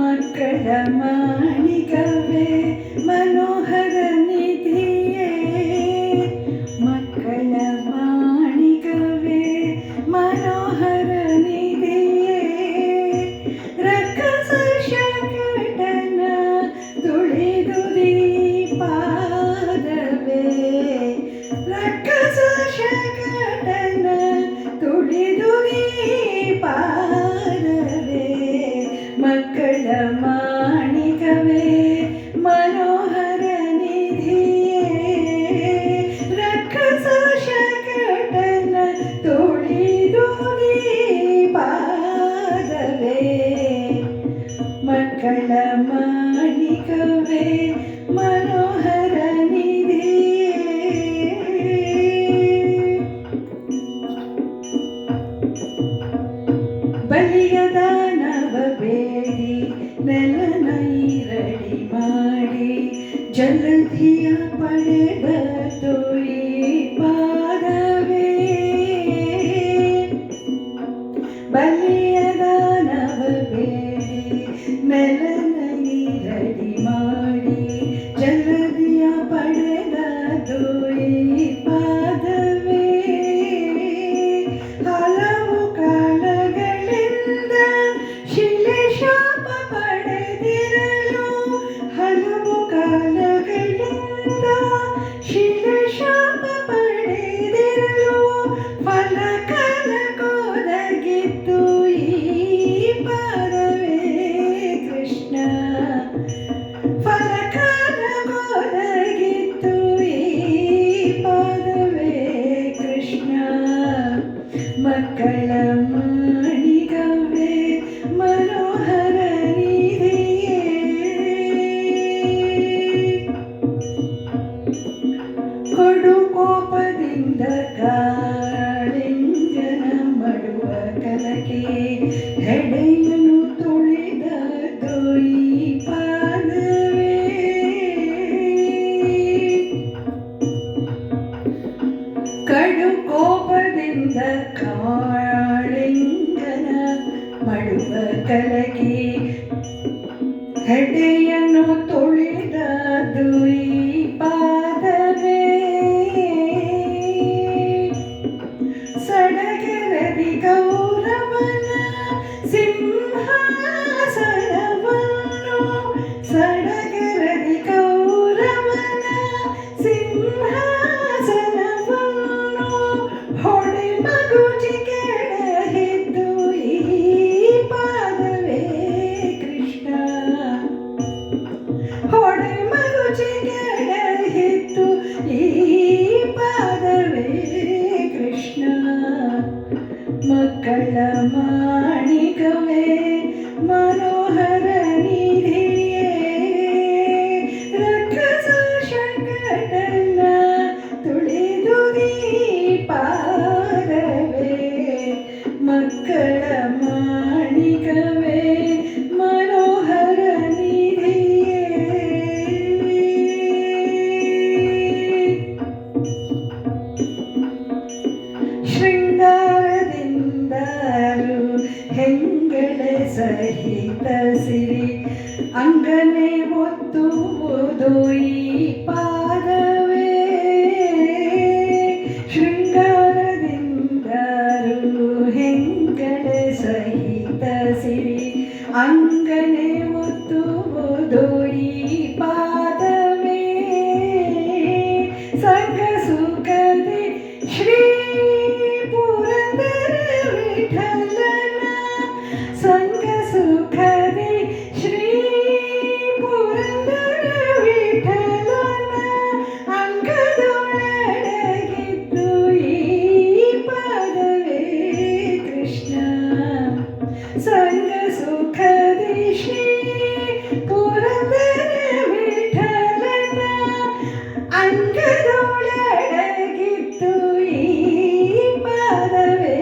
ಮಕ್ಕಳ ಮಾಣಿಕವೇ ಮನೋಹರ ನಿಧಿಯೇ, ಮಕ್ಕಳ ಮಾಣಿಕವೇ ಮನೋಹರ ನಿಧಿಯೇ, ರಕ್ಕಸ ಶಕಟನ ತುಳಿದು ದೀಪಾದವೇ, ರಕ್ಕಸ ಶಕಟನ ತುಳಿದು ದೀಪಾದವೇ, ಮಕ್ಕಳ ಮಾಣಿಕವೇ ಮನೋಹರ ನಿಧಿಯೇ, ರಕ್ಕಸ ಶಕಟನ ತುಳಿದು ದೀಪಾದವೇ, ಮಕ್ಕಳ ಮಾಣಿಕವೇ ಮನೋಹರ ನಿಧಿಯೇ. ಬಲಿಯ ದಾನವ ಬೇಡಿ ನೆಲನ ಈರಡಿ ಮಾಡಿ, ಜಲಧಿಯ ಪಡೆದ ತುಯಿ ಪಾದವೇ, ಬಲಿಯ ದಾನವ ಬೇಡಿ ನೆಲನ ಈರಡಿ ಮಾಡಿ, ಜಲಧಿಯ ಪಡೆದ ತುಯಿ ಪಾದವೇ, ಹಲವು ಕಾಲಗಳಿಂದ ಶಿಲೆ ಶಾಪ ಪಡೆದಿರಲು, ಹಲವು ಕಾಲಗಳಿಂದ ಶಿಲೆ ಶಾಪ ಪಡೆದಿರಲು, ಫಲಕನ ಕೊದಗಿತ್ತು ಈ ಪಾದವೇ ಕೃಷ್ಣ, ಫಲಕನ ಕೊದಗಿತ್ತು ಈ ಪಾದವೇ ಕೃಷ್ಣ, ಮಕ್ಕಳ ಮಾಣಿಕವೇ ಮನೋಹರ ನಿಧಿಯೇ. ಕೊಡು ಕೋಪದಿಂದ ಕಾಳಿಂಗನ ಮಡುವ ಕಲಕೆ, ಹೆಡೆಯನ್ನು ತುಳಿದ ದೊಯಿ ಪಾದವೇ, ಕಡು ಕೋಪದಿಂದ ಕಾಳಿಂಗನ ಮಡುವ ಕಲಕೆ, ಹೆಡೆಯನ್ನು ತುಳಿದ ದುಯಿ ಪಾದವೇ, ಸಡಗರದಿ ಗೌರವನ ಸಿಂಹಾಸನವನ್ನು, ಸಡಗರದಿ ಗೌರವನ ಸಿಂಹಾಸನವನ್ನು, ಹೊಡೆ ಮಗುಚಿ ಕೆಡಹಿದ್ದು ಈ ಪಾದವೇ ಕೃಷ್ಣ, ಹೊಡೆ ಮಗುಚಿ ಕೆಡಹಿದ್ದು ಈ ಪಾದವೇ ಕೃಷ್ಣ, ಮಕ್ಕಳ ಮಾಣಿಕವೇ ಮನೋಹರ ನಿಧಿಯೇ, ರಕ್ಕಸ ಶಕಟನ ತುಳಿದು ದೀಪಾದವೇ, ಮಕ್ಕಳ ಮಾಣಿಕವೇ ಮನೋಹರ ನಿಧಿಯೇ. ಶೃಂಗಾರದಿಂದಲೂ ಹೆಂಗಳ ಸಹಿತ ಸಿರಿ, ಅಂಗನೆ ಒತ್ತುವುದು ಈ ಪಾದವೇ, ಶೃಂಗಾರದಿಂದಲೂ ಹೆಂಗಳ ಸಹಿತ ಸಿರಿ, ಅಂಗನೆ ಒತ್ತುವುದು ಈ ಪಾದವೇ, ಸಂಗ ಸುಖದಿ ಶ್ರೀ ಪುರಂದರ ವಿಠಲನ, ಸಂಗ ಸುಖದಿ ಶ್ರೀ ಪುರಂದರ ವಿಠಲನ, ಅಂಗದೊಳಗಿದ್ದು ಈ ಪಾದವೇ ಕೃಷ್ಣ, ಸಂಗ ಸುಖದಿ ಶ್ರೀ ಪುರಂದರ ವಿಠಲನ, ಅಂಗದೊಳಗಿದ್ದು ಈ ಪಾದವೇ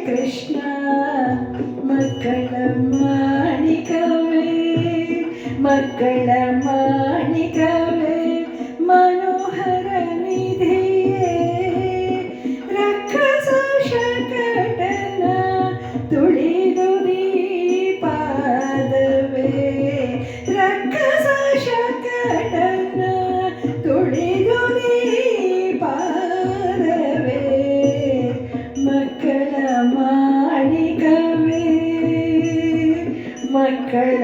ಕೃಷ್ಣ, ಮಕ್ಕಳ ಮಾಣಿಕವೇ ಮಕ್ಕಳ ಮಾಣಿಕವೇ ಮನೋಹರ ನಿಧಿಯೇ, ರಕ್ಕಸ ಶಕಟನ ತುಳಿದು ದೀಪಾದವೇ ರಕ್ಕಸ ಶಕಟನ ತುಳಿದು ದೀಪಾದವೇ ಮಕ್ಕಳ ಮಾಣಿಕವೇ ಮಕ್ಕಳ